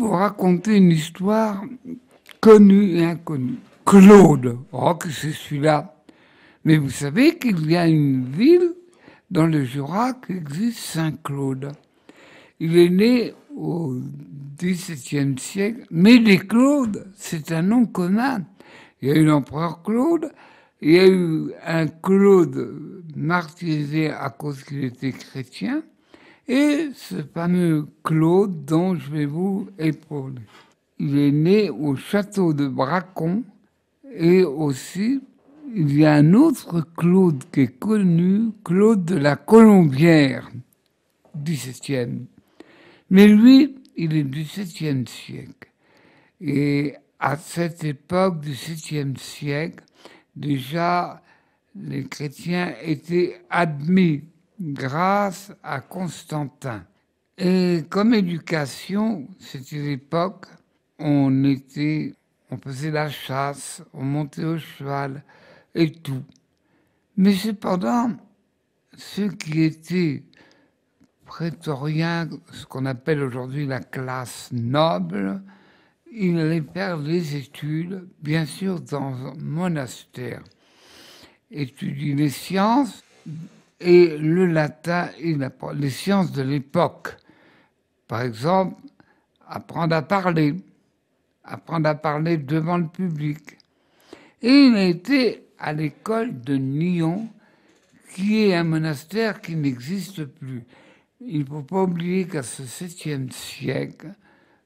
vous raconter une histoire connue et inconnue. Claude, oh que c'est celui-là. Mais vous savez qu'il y a une ville dans le Jura qui existe, Saint-Claude. Il est né au XVIIe siècle, mais les Claudes, c'est un nom commun. Il y a eu l'empereur Claude, il y a eu un Claude martyrisé à cause qu'il était chrétien, et ce fameux Claude dont je vais vous épauler. Il est né au château de Bracon, et aussi il y a un autre Claude qui est connu, Claude de la Colombière, 17e. Mais lui, il est du 7e siècle. Et à cette époque du 7e siècle, déjà, les chrétiens étaient admis grâce à Constantin. Et comme éducation, c'était l'époque, on faisait la chasse, on montait au cheval et tout. Mais cependant, ceux qui étaient prétoriens, ce qu'on appelle aujourd'hui la classe noble, ils allaient faire les études, bien sûr dans un monastère. Étudier les sciences et le latin et les sciences de l'époque. Par exemple, apprendre à parler devant le public. Et il a été à l'école de Nyon, qui est un monastère qui n'existe plus. Il ne faut pas oublier qu'à ce 7e siècle,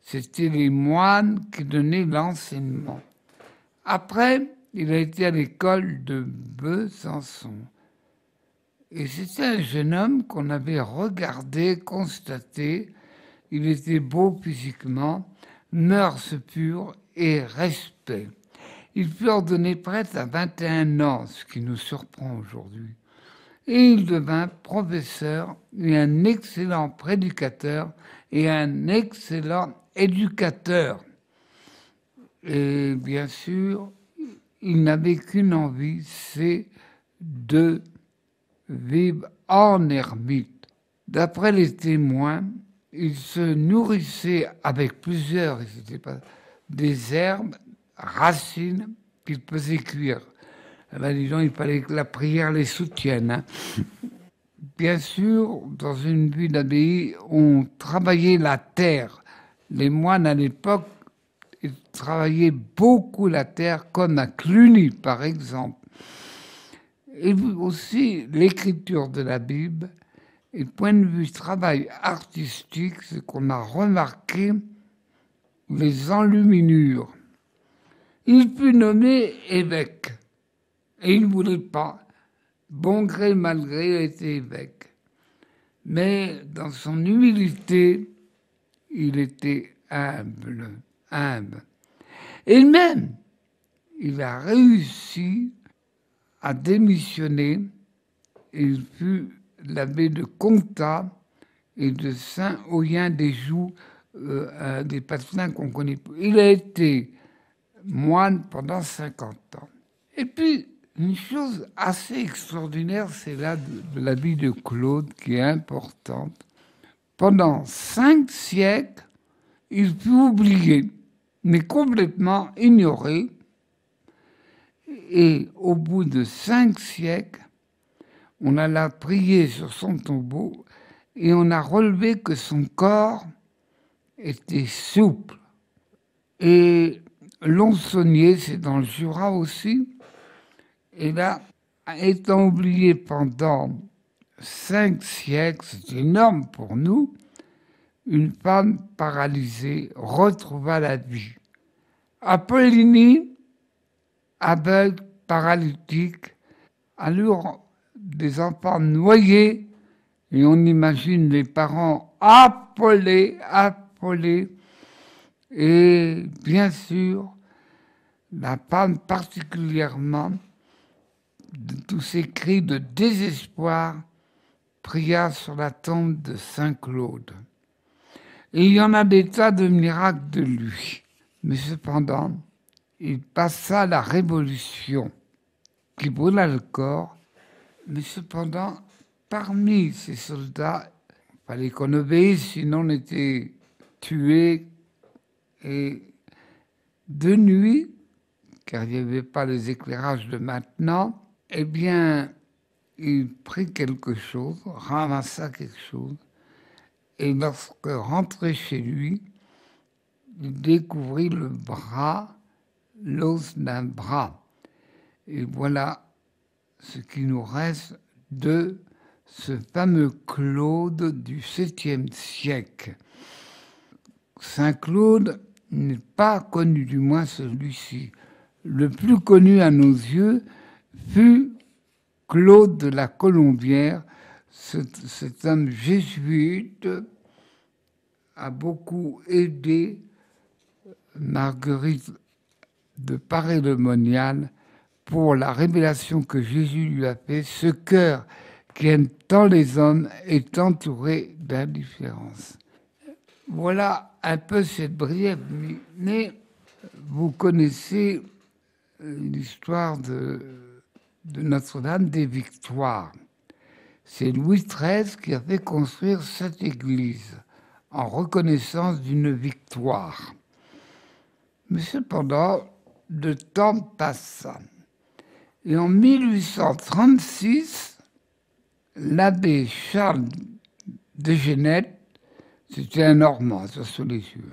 c'était les moines qui donnaient l'enseignement. Après, il a été à l'école de Besançon. Et c'était un jeune homme qu'on avait regardé, constaté. Il était beau physiquement, mœurs pures et respect. Il fut ordonné prêtre à 21 ans, ce qui nous surprend aujourd'hui. Et il devint professeur et un excellent prédicateur et un excellent éducateur. Et bien sûr, il n'avait qu'une envie, c'est de vivre en ermite. D'après les témoins, il se nourrissait avec plusieurs, des herbes, racines qu'il faisait cuire. Là, disons, il fallait que la prière les soutienne. Hein. Bien sûr, dans une vie d'abbaye, on travaillait la terre. Les moines, à l'époque, ils travaillaient beaucoup la terre, comme à Cluny, par exemple. Et aussi l'écriture de la Bible. Et point de vue travail artistique, c'est qu'on a remarqué les enluminures. Il fut nommé évêque. Et il ne voulait pas. Bon gré, mal gré, il a été évêque. Mais dans son humilité, il était humble. Et même, il a réussi à démissionner. Il fut l'abbé de Comtat et de Saint-Oyen-des-Joues, des patelins qu'on connaît. Il a été moine pendant 50 ans. Et puis, une chose assez extraordinaire, c'est là de la vie de Claude qui est importante. Pendant 5 siècles, il fut oublié, mais complètement ignoré. Et au bout de 5 siècles, on alla prier sur son tombeau et on a relevé que son corps était souple. Et Lonsonnier, c'est dans le Jura aussi, et là, étant oublié pendant 5 siècles, c'est énorme pour nous, une femme paralysée retrouva la vie. Apollinie, aveugle, paralytique, allure des enfants noyés, et on imagine les parents affolés, et bien sûr, la femme particulièrement, de tous ces cris de désespoir, pria sur la tombe de Saint-Claude. Et il y en a des tas de miracles de lui. Mais cependant, il passa la Révolution qui brûla le corps. Mais cependant, parmi ces soldats, il fallait qu'on obéisse, sinon on était tué Et de nuit, car il n'y avait pas les éclairages de maintenant, eh bien, il prit quelque chose, ramassa quelque chose, et lorsque rentré chez lui, il découvrit le bras, l'os d'un bras. Et voilà ce qui nous reste de ce fameux Claude du 7e siècle. Saint Claude n'est pas connu, du moins celui-ci. Le plus connu à nos yeux fut Claude de la Colombière. Cet homme jésuite a beaucoup aidé Marguerite de Paray-le-Monial pour la révélation que Jésus lui a fait. Ce cœur qui aime tant les hommes est entouré d'indifférence. Voilà un peu cette brève, mais vous connaissez l'histoire de Notre-Dame des Victoires. C'est Louis XIII qui a fait construire cette église en reconnaissance d'une victoire. Mais cependant, le temps passa. Et en 1836, l'abbé Charles de Genette, c'était un Normand, ça sous les yeux,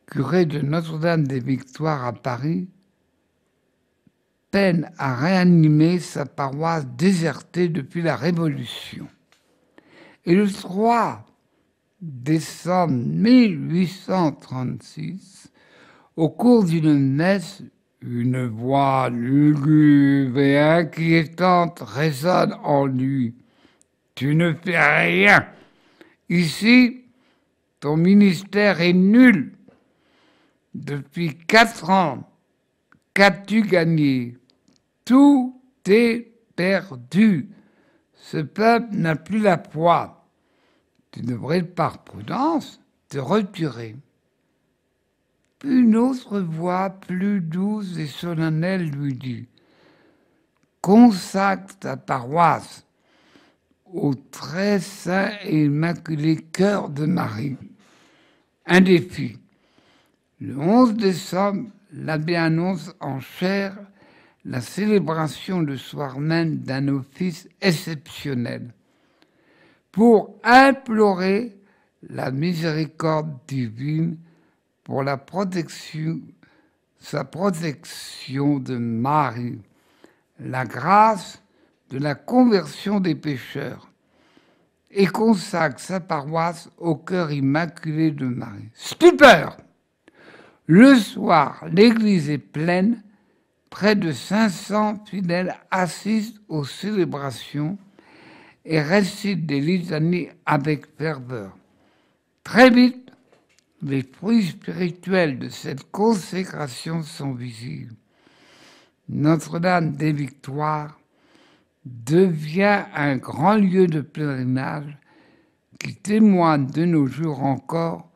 curé de Notre-Dame des Victoires à Paris, peine à réanimer sa paroisse désertée depuis la Révolution. Et le 3 décembre 1836, au cours d'une messe, une voix lugubre et inquiétante résonne en lui. « Tu ne fais rien. Ici, ton ministère est nul. Depuis 4 ans, qu'as-tu gagné? Tout est perdu. Ce peuple n'a plus la foi. Tu devrais, par prudence, te retirer. » Puis une autre voix, plus douce et solennelle, lui dit « Consacre ta paroisse au très saint et immaculé cœur de Marie. » Un défi. Le 11 décembre, l'abbé annonce en chair la célébration le soir même d'un office exceptionnel pour implorer la miséricorde divine pour la protection, sa protection de Marie, la grâce de la conversion des pécheurs, et consacre sa paroisse au cœur immaculé de Marie. Stupeur! Le soir, l'église est pleine, près de 500 fidèles assistent aux célébrations et récitent des litanies avec ferveur. Très vite, les fruits spirituels de cette consécration sont visibles. Notre-Dame des Victoires devient un grand lieu de pèlerinage qui témoigne de nos jours encore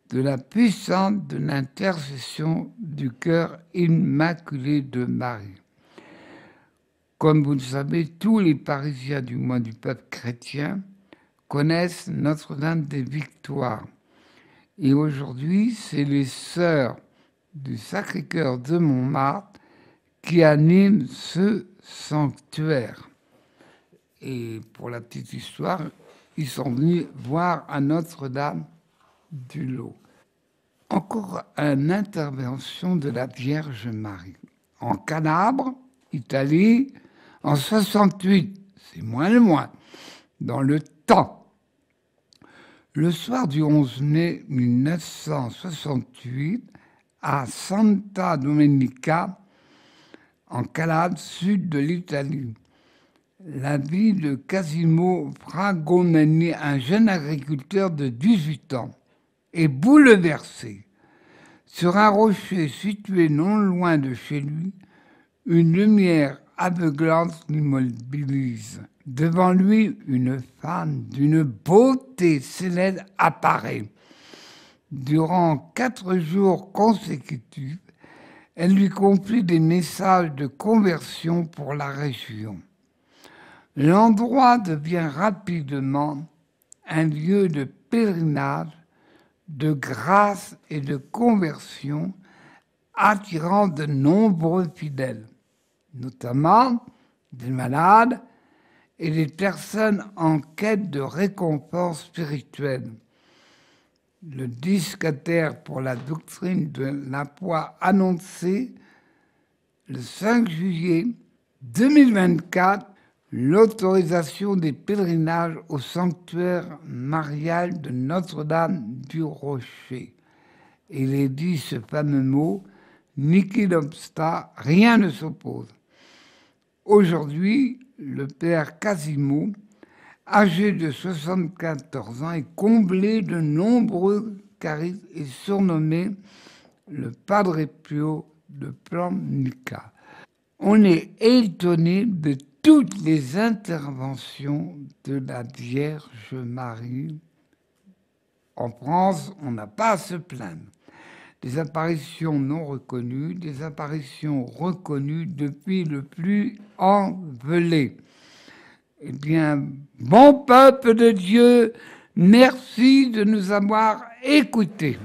de la puissance de l'intercession du cœur immaculé de Marie. Comme vous le savez, tous les Parisiens, du moins du peuple chrétien, connaissent Notre-Dame des Victoires. Et aujourd'hui, c'est les sœurs du Sacré-Cœur de Montmartre qui animent ce sanctuaire. Et pour la petite histoire, ils sont venus voir à Notre-Dame du Lot. Encore une intervention de la Vierge Marie. En Calabre, Italie, en 68, c'est moins le moins, dans le temps. Le soir du 11 mai 1968, à Santa Domenica, en Calabre, sud de l'Italie, la vie de Casimo Fragonani, un jeune agriculteur de 18 ans, est bouleversée. Sur un rocher situé non loin de chez lui, une lumière aveuglante l'immobilise. Devant lui, une femme d'une beauté céleste apparaît. Durant 4 jours consécutifs, elle lui confie des messages de conversion pour la région. L'endroit devient rapidement un lieu de pèlerinage de grâce et de conversion, attirant de nombreux fidèles, notamment des malades et des personnes en quête de récompense spirituelle. Le disquataire pour la doctrine de la foi annoncé le 5 juillet 2024 l'autorisation des pèlerinages au sanctuaire marial de Notre-Dame du Rocher. Il est dit ce fameux mot, nihil obstat, rien ne s'oppose. Aujourd'hui, le père Casimo, âgé de 74 ans, est comblé de nombreux charismes et surnommé le Padre Pio de Plamnica. On est étonné de toutes les interventions de la Vierge Marie. En France, on n'a pas à se plaindre. Des apparitions non reconnues, des apparitions reconnues depuis le plus envelé. Eh bien, bon peuple de Dieu, merci de nous avoir écoutés.